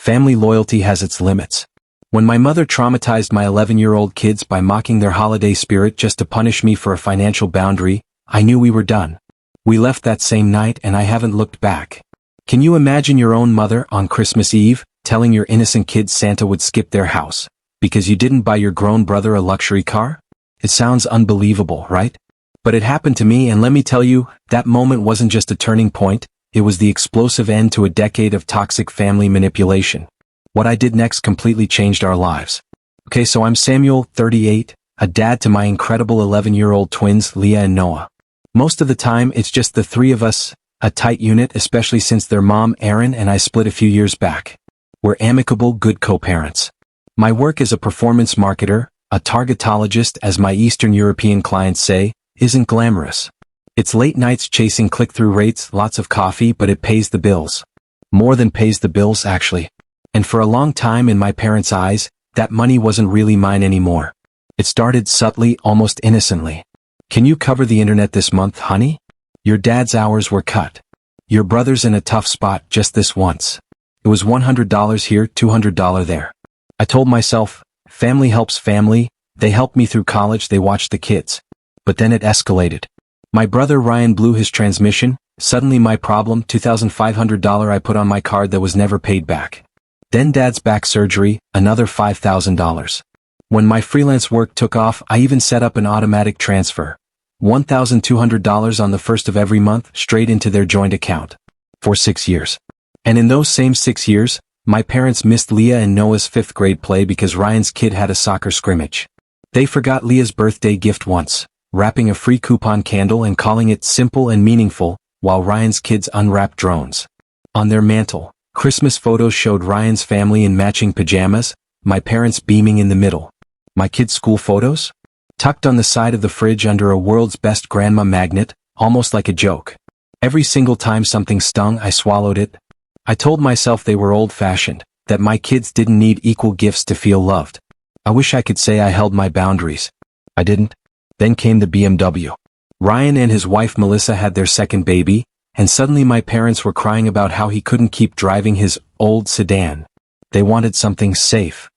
Family loyalty has its limits. When my mother traumatized my 11-year-old kids by mocking their holiday spirit just to punish me for a financial boundary, I knew we were done. We left that same night and I haven't looked back. Can you imagine your own mother on Christmas Eve, telling your innocent kids Santa would skip their house because you didn't buy your grown brother a luxury car? It sounds unbelievable, right? But it happened to me, and let me tell you, that moment wasn't just a turning point, it was the explosive end to a decade of toxic family manipulation. What I did next completely changed our lives. Okay, so I'm Samuel, 38, a dad to my incredible 11-year-old twins, Leah and Noah. Most of the time, it's just the three of us, a tight unit, especially since their mom, Erin, and I split a few years back. We're amicable, good co-parents. My work as a performance marketer, a targetologist as my Eastern European clients say, isn't glamorous. It's late nights chasing click-through rates, lots of coffee, but it pays the bills. More than pays the bills, actually. And for a long time in my parents' eyes, that money wasn't really mine anymore. It started subtly, almost innocently. Can you cover the internet this month, honey? Your dad's hours were cut. Your brother's in a tough spot just this once. It was $100 here, $200 there. I told myself, family helps family, they helped me through college, they watched the kids. But then it escalated. My brother Ryan blew his transmission, suddenly my problem, $2,500 I put on my card that was never paid back. Then dad's back surgery, another $5,000. When my freelance work took off, I even set up an automatic transfer. $1,200 on the first of every month, straight into their joint account. For 6 years. And in those same 6 years, my parents missed Leah and Noah's 5th grade play because Ryan's kid had a soccer scrimmage. They forgot Leah's birthday gift once, wrapping a free coupon candle and calling it simple and meaningful, while Ryan's kids unwrapped drones. On their mantle, Christmas photos showed Ryan's family in matching pajamas, my parents beaming in the middle. My kids' school photos? Tucked on the side of the fridge under a world's best grandma magnet, almost like a joke. Every single time something stung, I swallowed it. I told myself they were old-fashioned, that my kids didn't need equal gifts to feel loved. I wish I could say I held my boundaries. I didn't. Then came the BMW. Ryan and his wife Melissa had their second baby, and suddenly my parents were crying about how he couldn't keep driving his old sedan. They wanted something safe.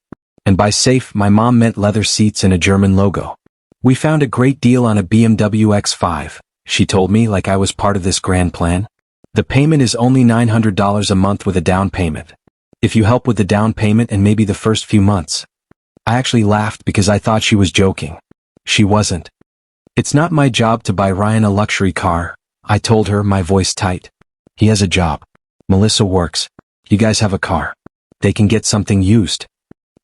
And by safe, my mom meant leather seats and a German logo. We found a great deal on a BMW X5, she told me, like I was part of this grand plan. The payment is only $900 a month with a down payment. If you help with the down payment and maybe the first few months. I actually laughed because I thought she was joking. She wasn't. It's not my job to buy Ryan a luxury car, I told her, my voice tight. He has a job. Melissa works. You guys have a car. They can get something used.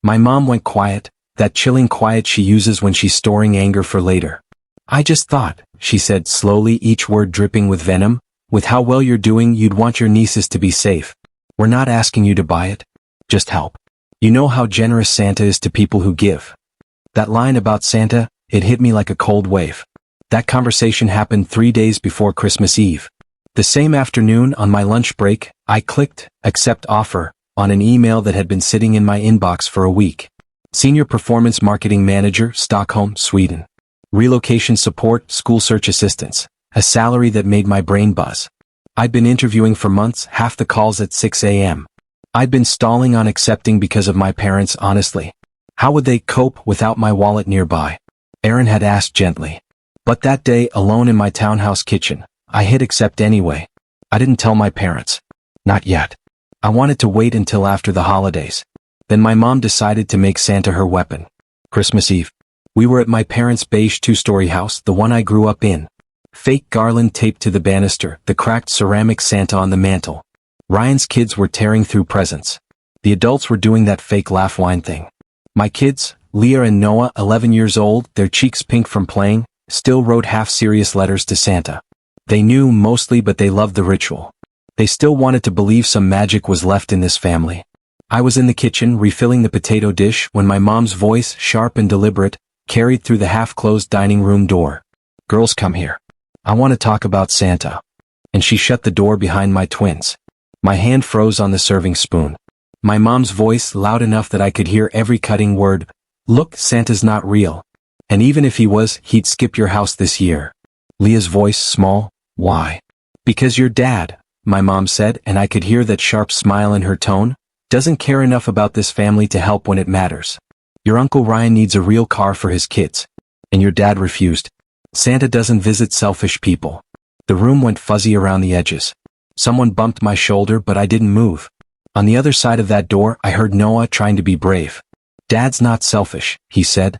My mom went quiet, that chilling quiet she uses when she's storing anger for later. I just thought, she said slowly, each word dripping with venom, with how well you're doing, you'd want your nieces to be safe. We're not asking you to buy it. Just help. You know how generous Santa is to people who give. That line about Santa, it hit me like a cold wave. That conversation happened 3 days before Christmas Eve. The same afternoon, on my lunch break, I clicked accept offer on an email that had been sitting in my inbox for a week. Senior Performance Marketing Manager, Stockholm, Sweden. Relocation support, school search assistance. A salary that made my brain buzz. I'd been interviewing for months, half the calls at 6 a.m. I'd been stalling on accepting because of my parents, honestly. How would they cope without my wallet nearby? Erin had asked gently. But that day, alone in my townhouse kitchen, I hit accept anyway. I didn't tell my parents. Not yet. I wanted to wait until after the holidays. Then my mom decided to make Santa her weapon. Christmas Eve. We were at my parents' beige 2-story house, the one I grew up in. Fake garland taped to the banister, the cracked ceramic Santa on the mantle. Ryan's kids were tearing through presents. The adults were doing that fake laugh whine thing. My kids, Leah and Noah, 11 years old, their cheeks pink from playing, still wrote half-serious letters to Santa. They knew mostly, but they loved the ritual. They still wanted to believe some magic was left in this family. I was in the kitchen refilling the potato dish when my mom's voice, sharp and deliberate, carried through the half-closed dining room door. Girls, come here. I want to talk about Santa. And she shut the door behind my twins. My hand froze on the serving spoon. My mom's voice, loud enough that I could hear every cutting word. Look, Santa's not real. And even if he was, he'd skip your house this year. Leah's voice, small. Why? Because your dad, my mom said, and I could hear that sharp smile in her tone. Doesn't care enough about this family to help when it matters. Your Uncle Ryan needs a real car for his kids. And your dad refused. Santa doesn't visit selfish people. The room went fuzzy around the edges. Someone bumped my shoulder but I didn't move. On the other side of that door I heard Noah trying to be brave. Dad's not selfish, he said.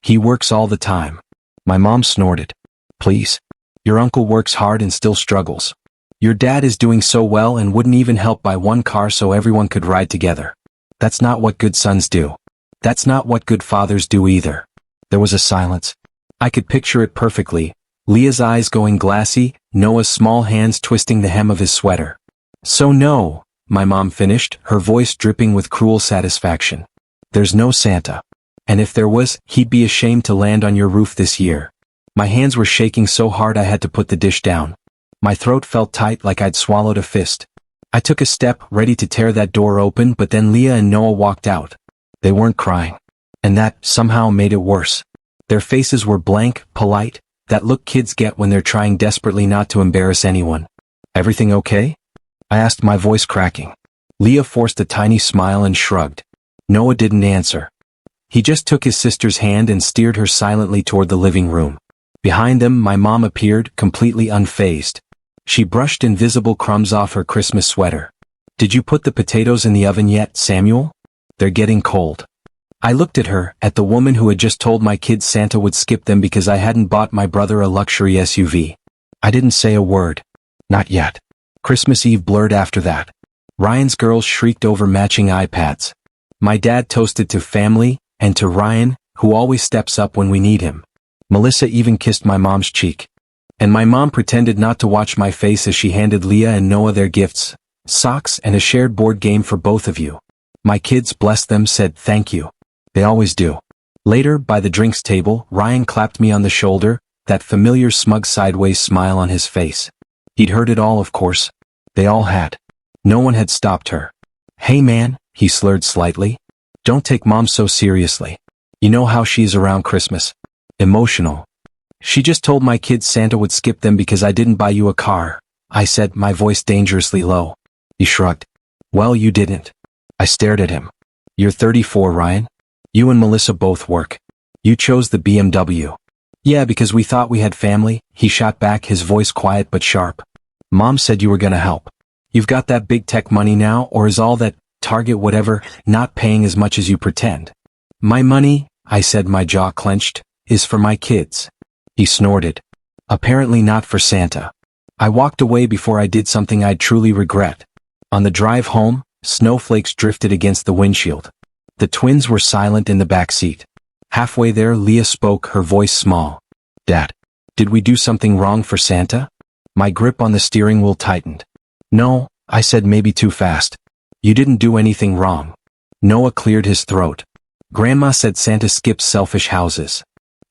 He works all the time. My mom snorted. Please. Your uncle works hard and still struggles. Your dad is doing so well and wouldn't even help buy one car so everyone could ride together. That's not what good sons do. That's not what good fathers do either. There was a silence. I could picture it perfectly. Leah's eyes going glassy, Noah's small hands twisting the hem of his sweater. So no, my mom finished, her voice dripping with cruel satisfaction. There's no Santa. And if there was, he'd be ashamed to land on your roof this year. My hands were shaking so hard I had to put the dish down. My throat felt tight like I'd swallowed a fist. I took a step, ready to tear that door open, but then Leah and Noah walked out. They weren't crying. And that, somehow, made it worse. Their faces were blank, polite, that look kids get when they're trying desperately not to embarrass anyone. Everything okay? I asked, my voice cracking. Leah forced a tiny smile and shrugged. Noah didn't answer. He just took his sister's hand and steered her silently toward the living room. Behind them, my mom appeared, completely unfazed. She brushed invisible crumbs off her Christmas sweater. Did you put the potatoes in the oven yet, Samuel? They're getting cold. I looked at her, at the woman who had just told my kids Santa would skip them because I hadn't bought my brother a luxury SUV. I didn't say a word. Not yet. Christmas Eve blurred after that. Ryan's girls shrieked over matching iPads. My dad toasted to family, and to Ryan, who always steps up when we need him. Melissa even kissed my mom's cheek. And my mom pretended not to watch my face as she handed Leah and Noah their gifts, socks and a shared board game for both of you. My kids, bless them, said thank you. They always do. Later, by the drinks table, Ryan clapped me on the shoulder, that familiar smug sideways smile on his face. He'd heard it all, of course. They all had. No one had stopped her. Hey man, he slurred slightly. Don't take Mom so seriously. You know how she's around Christmas. Emotional. She just told my kids Santa would skip them because I didn't buy you a car, I said, my voice dangerously low. He shrugged. Well, you didn't. I stared at him. You're 34, Ryan. You and Melissa both work. You chose the BMW. Yeah, because we thought we had family, he shot back, his voice quiet but sharp. Mom said you were gonna help. You've got that big tech money now, or is all that Target whatever not paying as much as you pretend? My money, I said, my jaw clenched, is for my kids. He snorted. Apparently not for Santa. I walked away before I did something I'd truly regret. On the drive home, snowflakes drifted against the windshield. The twins were silent in the back seat. Halfway there, Leah spoke, her voice small. Dad, did we do something wrong for Santa? My grip on the steering wheel tightened. No, I said, maybe too fast. You didn't do anything wrong. Noah cleared his throat. Grandma said Santa skips selfish houses.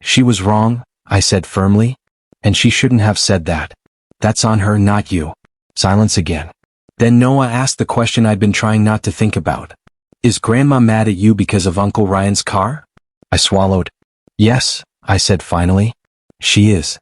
She was wrong, I said firmly. And she shouldn't have said that. That's on her, not you. Silence again. Then Noah asked the question I'd been trying not to think about. Is Grandma mad at you because of Uncle Ryan's car? I swallowed. Yes, I said finally. She is.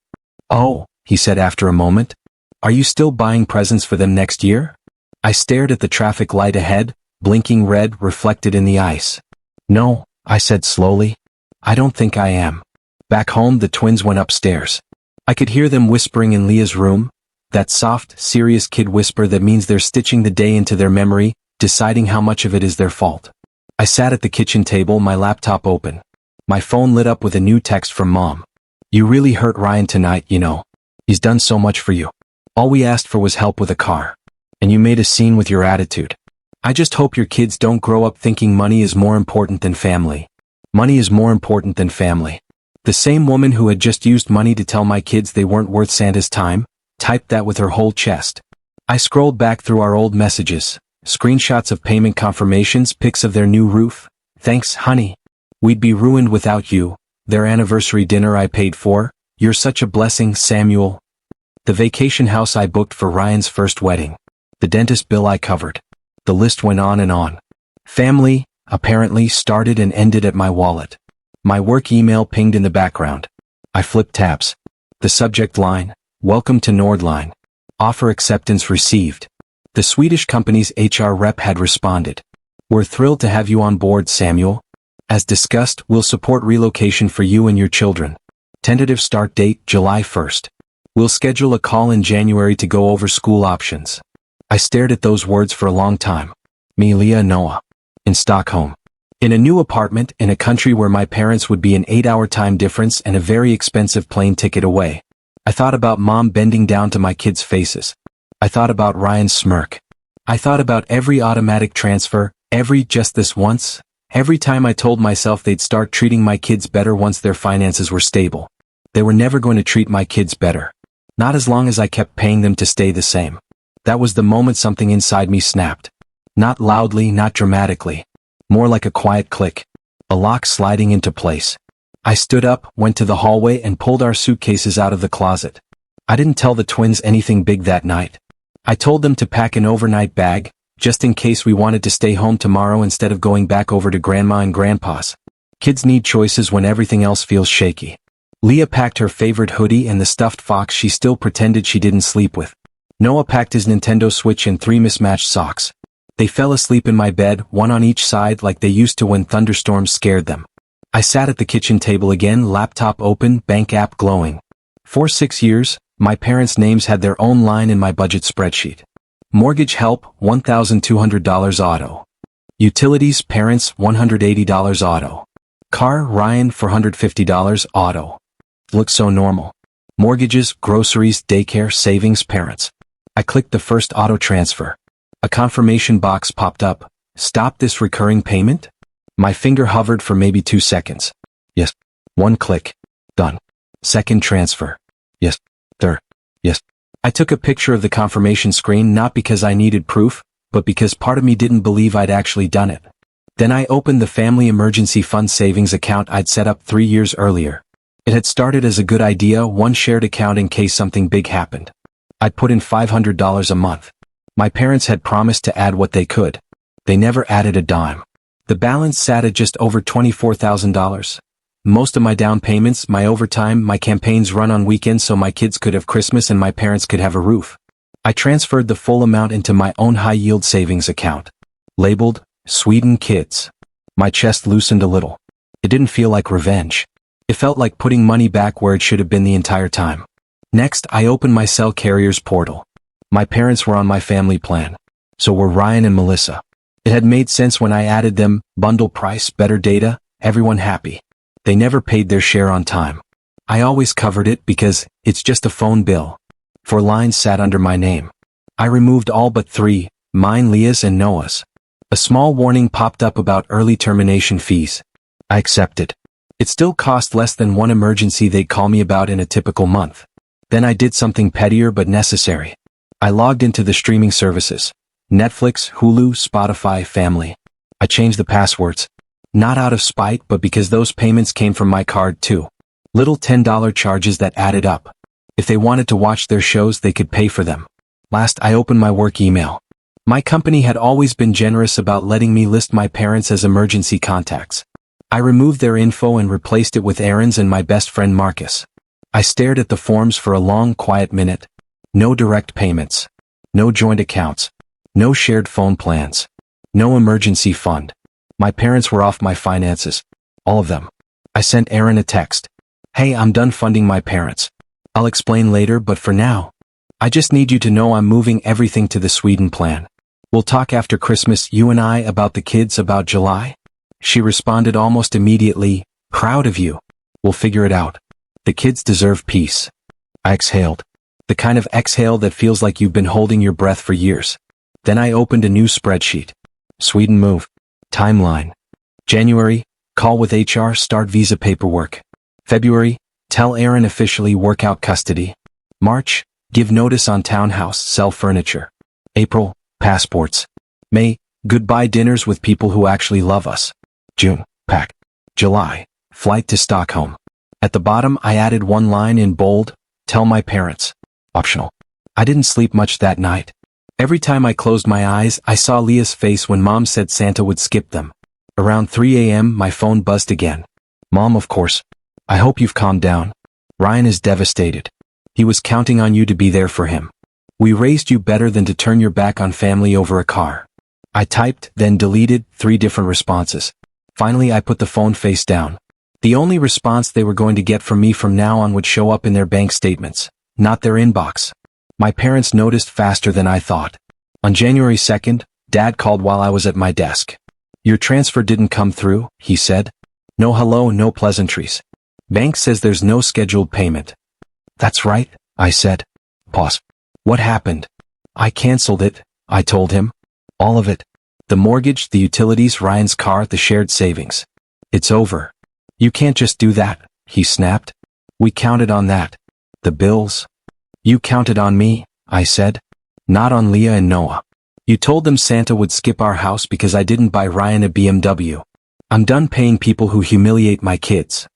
Oh, he said after a moment. Are you still buying presents for them next year? I stared at the traffic light ahead, blinking red reflected in the ice. No, I said slowly. I don't think I am. Back home, the twins went upstairs. I could hear them whispering in Leah's room, that soft, serious kid whisper that means they're stitching the day into their memory, deciding how much of it is their fault. I sat at the kitchen table, my laptop open. My phone lit up with a new text from Mom. You really hurt Ryan tonight, you know. He's done so much for you. All we asked for was help with a car. And you made a scene with your attitude. I just hope your kids don't grow up thinking money is more important than family. Money is more important than family. The same woman who had just used money to tell my kids they weren't worth Santa's time, typed that with her whole chest. I scrolled back through our old messages, screenshots of payment confirmations, pics of their new roof. Thanks, honey. We'd be ruined without you. Their anniversary dinner I paid for. You're such a blessing, Samuel. The vacation house I booked for Ryan's first wedding. The dentist bill I covered. The list went on and on. Family, apparently, started and ended at my wallet. My work email pinged in the background. I flipped tabs. The subject line, Welcome to Nordline. Offer acceptance received. The Swedish company's HR rep had responded. We're thrilled to have you on board, Samuel. As discussed, we'll support relocation for you and your children. Tentative start date, July 1st. We'll schedule a call in January to go over school options. I stared at those words for a long time. Me, Leah, and Noah. In Stockholm. In a new apartment, in a country where my parents would be an 8-hour time difference and a very expensive plane ticket away. I thought about Mom bending down to my kids' faces. I thought about Ryan's smirk. I thought about every automatic transfer, every just this once, every time I told myself they'd start treating my kids better once their finances were stable. They were never going to treat my kids better. Not as long as I kept paying them to stay the same. That was the moment something inside me snapped. Not loudly, not dramatically. More like a quiet click. A lock sliding into place. I stood up, went to the hallway and pulled our suitcases out of the closet. I didn't tell the twins anything big that night. I told them to pack an overnight bag, just in case we wanted to stay home tomorrow instead of going back over to Grandma and Grandpa's. Kids need choices when everything else feels shaky. Leah packed her favorite hoodie and the stuffed fox she still pretended she didn't sleep with. Noah packed his Nintendo Switch and 3 mismatched socks. They fell asleep in my bed, one on each side like they used to when thunderstorms scared them. I sat at the kitchen table again, laptop open, bank app glowing. For 6 years, my parents' names had their own line in my budget spreadsheet. Mortgage help, $1,200 auto. Utilities, parents, $180 auto. Car, Ryan, $450 auto. Looks so normal. Mortgages, groceries, daycare, savings, parents. I clicked the first auto transfer. A confirmation box popped up. Stop this recurring payment? My finger hovered for maybe 2 seconds. Yes. 1 click. Done. Second transfer. Yes. Third. Yes. I took a picture of the confirmation screen not because I needed proof, but because part of me didn't believe I'd actually done it. Then I opened the family emergency fund savings account I'd set up 3 years earlier. It had started as a good idea, one shared account in case something big happened. I'd put in $500 a month. My parents had promised to add what they could. They never added a dime. The balance sat at just over $24,000. Most of my down payments, my overtime, my campaigns run on weekends so my kids could have Christmas and my parents could have a roof. I transferred the full amount into my own high-yield savings account. Labeled, Sweden Kids. My chest loosened a little. It didn't feel like revenge. It felt like putting money back where it should have been the entire time. Next, I opened my cell carrier's portal. My parents were on my family plan. So were Ryan and Melissa. It had made sense when I added them, bundle price, better data, everyone happy. They never paid their share on time. I always covered it because it's just a phone bill. 4 lines sat under my name. I removed all but 3, mine, Leah's, and Noah's. A small warning popped up about early termination fees. I accepted. It still cost less than one emergency they'd call me about in a typical month. Then I did something pettier but necessary. I logged into the streaming services. Netflix, Hulu, Spotify, Family. I changed the passwords. Not out of spite, but because those payments came from my card too. Little $10 charges that added up. If they wanted to watch their shows, they could pay for them. Last, I opened my work email. My company had always been generous about letting me list my parents as emergency contacts. I removed their info and replaced it with Aaron's and my best friend Marcus. I stared at the forms for a long, quiet minute. No direct payments. No joint accounts. No shared phone plans. No emergency fund. My parents were off my finances. All of them. I sent Aaron a text. Hey, I'm done funding my parents. I'll explain later, but for now, I just need you to know I'm moving everything to the Sweden plan. We'll talk after Christmas, you and I, about the kids, about July. She responded almost immediately, proud of you. We'll figure it out. The kids deserve peace. I exhaled. The kind of exhale that feels like you've been holding your breath for years. Then I opened a new spreadsheet. Sweden move. Timeline. January, call with HR, start visa paperwork. February, tell Aaron officially work out custody. March, give notice on townhouse, sell furniture. April, passports. May, goodbye dinners with people who actually love us. June, pack. July, flight to Stockholm. At the bottom, I added one line in bold, tell my parents. Optional. I didn't sleep much that night. Every time I closed my eyes, I saw Leah's face when Mom said Santa would skip them. Around 3 a.m., my phone buzzed again. Mom, of course. I hope you've calmed down. Ryan is devastated. He was counting on you to be there for him. We raised you better than to turn your back on family over a car. I typed, then deleted 3 different responses. Finally, I put the phone face down. The only response they were going to get from me from now on would show up in their bank statements, not their inbox. My parents noticed faster than I thought. On January 2nd, Dad called while I was at my desk. "Your transfer didn't come through," he said. "No hello, no pleasantries. Bank says there's no scheduled payment." "That's right," I said. Pause. "What happened?" "I canceled it," I told him. "All of it. The mortgage, the utilities, Ryan's car, the shared savings. It's over." "You can't just do that," he snapped. "We counted on that. The bills." "You counted on me," I said. "Not on Leah and Noah. You told them Santa would skip our house because I didn't buy Ryan a BMW. I'm done paying people who humiliate my kids."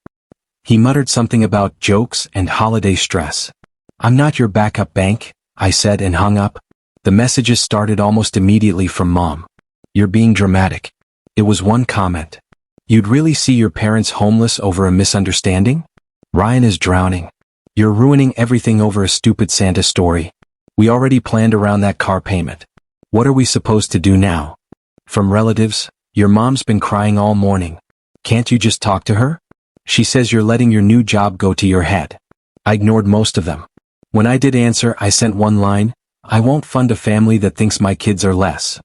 He muttered something about jokes and holiday stress. "I'm not your backup bank," I said and hung up. The messages started almost immediately from Mom. "You're being dramatic." It was one comment. "You'd really see your parents homeless over a misunderstanding? Ryan is drowning. You're ruining everything over a stupid Santa story. We already planned around that car payment. What are we supposed to do now?" From relatives, "Your mom's been crying all morning. Can't you just talk to her? She says you're letting your new job go to your head." I ignored most of them. When I did answer, I sent one line: "I won't fund a family that thinks my kids are less."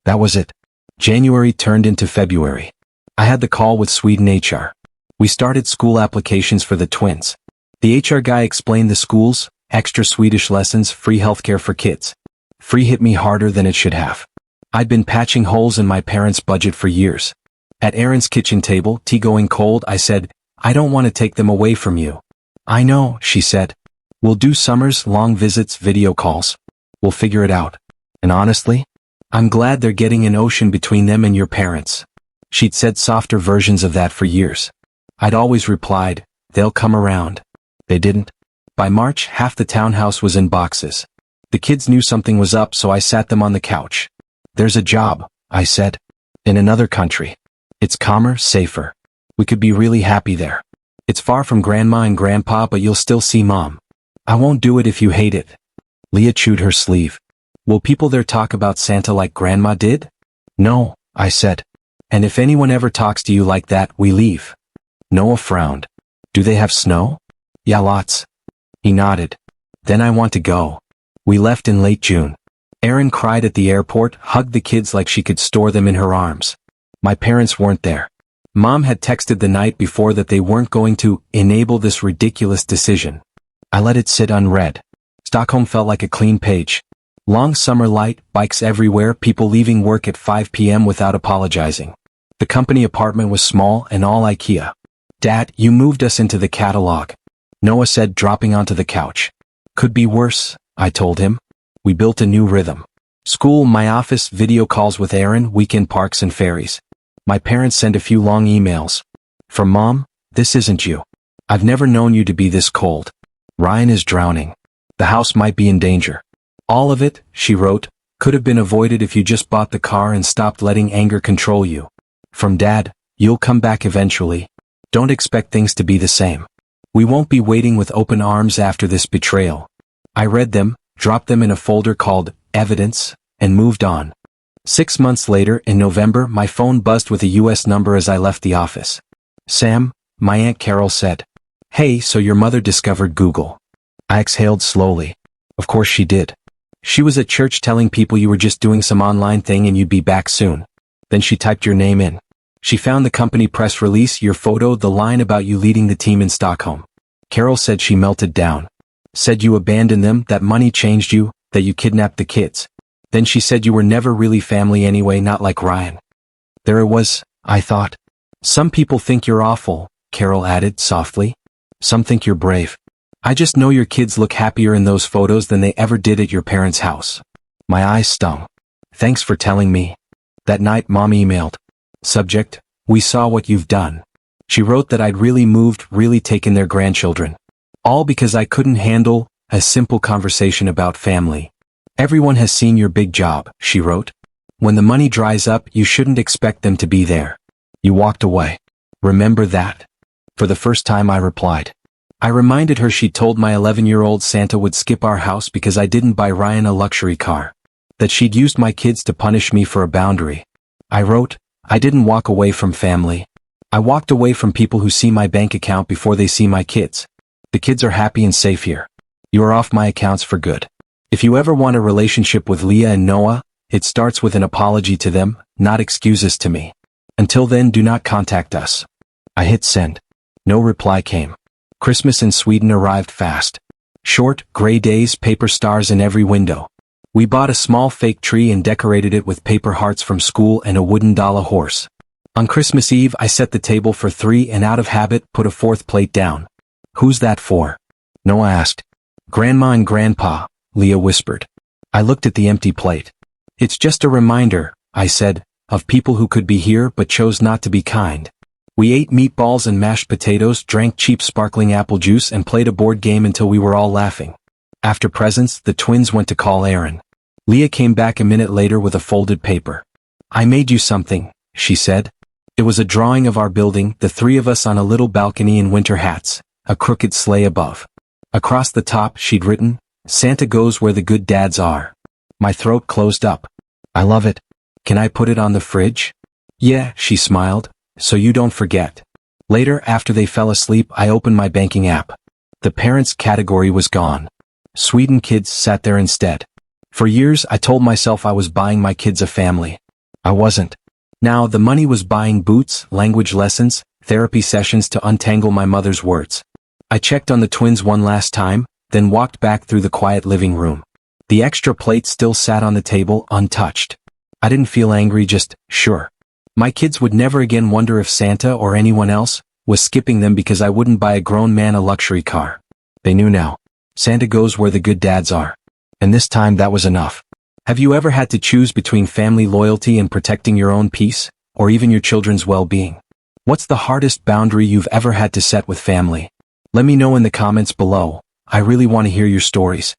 That was it. January turned into February. I had the call with Sweden HR. We started school applications for the twins. The HR guy explained the schools, extra Swedish lessons, free healthcare for kids. Free hit me harder than it should have. I'd been patching holes in my parents' budget for years. At Erin's kitchen table, tea going cold, I said, "I don't want to take them away from you." "I know," she said. "We'll do summers, long visits, video calls. We'll figure it out. And honestly, I'm glad they're getting an ocean between them and your parents." She'd said softer versions of that for years. I'd always replied, "They'll come around." They didn't. By March, half the townhouse was in boxes. The kids knew something was up, so I sat them on the couch. "There's a job," I said. "In another country. It's calmer, safer. We could be really happy there. It's far from Grandma and Grandpa, but you'll still see Mom. I won't do it if you hate it." Leah chewed her sleeve. "Will people there talk about Santa like Grandma did?" "No," I said. "And if anyone ever talks to you like that, we leave." Noah frowned. "Do they have snow?" "Yeah, lots." He nodded. "Then I want to go." We left in late June. Erin cried at the airport, hugged the kids like she could store them in her arms. My parents weren't there. Mom had texted the night before that they weren't going to enable this ridiculous decision. I let it sit unread. Stockholm felt like a clean page. Long summer light, bikes everywhere, people leaving work at 5 p.m. without apologizing. The company apartment was small and all IKEA. "Dad, you moved us into the catalog," Noah said, dropping onto the couch. "Could be worse," I told him. We built a new rhythm. School, my office, video calls with Erin, weekend parks and ferries. My parents sent a few long emails. From Mom, "This isn't you. I've never known you to be this cold. Ryan is drowning. The house might be in danger. All of it," she wrote, "could have been avoided if you just bought the car and stopped letting anger control you. From Dad, you'll come back eventually. Don't expect things to be the same. We won't be waiting with open arms after this betrayal." I read them, dropped them in a folder called Evidence, and moved on. 6 months later, in November, my phone buzzed with a US number as I left the office. "Sam," my Aunt Carol said. "Hey, so your mother discovered Google." I exhaled slowly. Of course she did. She was at church telling people you were just doing some online thing and you'd be back soon. Then she typed your name in. She found the company press release, your photo, the line about you leading the team in Stockholm. Carol said she melted down. Said you abandoned them, that money changed you, that you kidnapped the kids. Then she said you were never really family anyway, not like Ryan. There it was, I thought. "Some people think you're awful," Carol added softly. "Some think you're brave. I just know your kids look happier in those photos than they ever did at your parents' house." My eyes stung. "Thanks for telling me." That night Mom emailed. Subject: "We saw what you've done." She wrote that I'd really moved, really taken their grandchildren. All because I couldn't handle a simple conversation about family. "Everyone has seen your big job," she wrote. "When the money dries up, you shouldn't expect them to be there. You walked away. Remember that." For the first time I replied. I reminded her she'd told my 11-year-old Santa would skip our house because I didn't buy Ryan a luxury car. that she'd used my kids to punish me for a boundary. I wrote, I didn't walk away from family. I walked away from people who see my bank account before they see my kids. The kids are happy and safe here. You are off my accounts for good. If you ever want a relationship with Leah and Noah, it starts with an apology to them, not excuses to me. Until then, do not contact us. I hit send. No reply came. Christmas in Sweden arrived fast. Short, gray days, paper stars in every window. We bought a small fake tree and decorated it with paper hearts from school and a wooden dollar horse. On Christmas Eve, I set the table for 3 and out of habit put a 4th plate down. Who's that for? Noah asked. Grandma and Grandpa, Leah whispered. I looked at the empty plate. It's just a reminder, I said, of people who could be here but chose not to be kind. We ate meatballs and mashed potatoes, drank cheap sparkling apple juice and played a board game until we were all laughing. After presents, the twins went to call Aaron. Leah came back a minute later with a folded paper. I made you something, she said. It was a drawing of our building, the 3 of us on a little balcony in winter hats, a crooked sleigh above. Across the top, she'd written, Santa goes where the good dads are. My throat closed up. I love it. Can I put it on the fridge? Yeah, she smiled, so you don't forget. Later, after they fell asleep, I opened my banking app. The parents category was gone. Sweden kids sat there instead. For years, I told myself I was buying my kids a family. I wasn't. Now, the money was buying boots, language lessons, therapy sessions to untangle my mother's words. I checked on the twins one last time, then walked back through the quiet living room. The extra plate still sat on the table, untouched. I didn't feel angry, just sure. My kids would never again wonder if Santa or anyone else was skipping them because I wouldn't buy a grown man a luxury car. They knew now. Santa goes where the good dads are. And this time that was enough. Have you ever had to choose between family loyalty and protecting your own peace, or even your children's well-being? What's the hardest boundary you've ever had to set with family? Let me know in the comments below. I really want to hear your stories.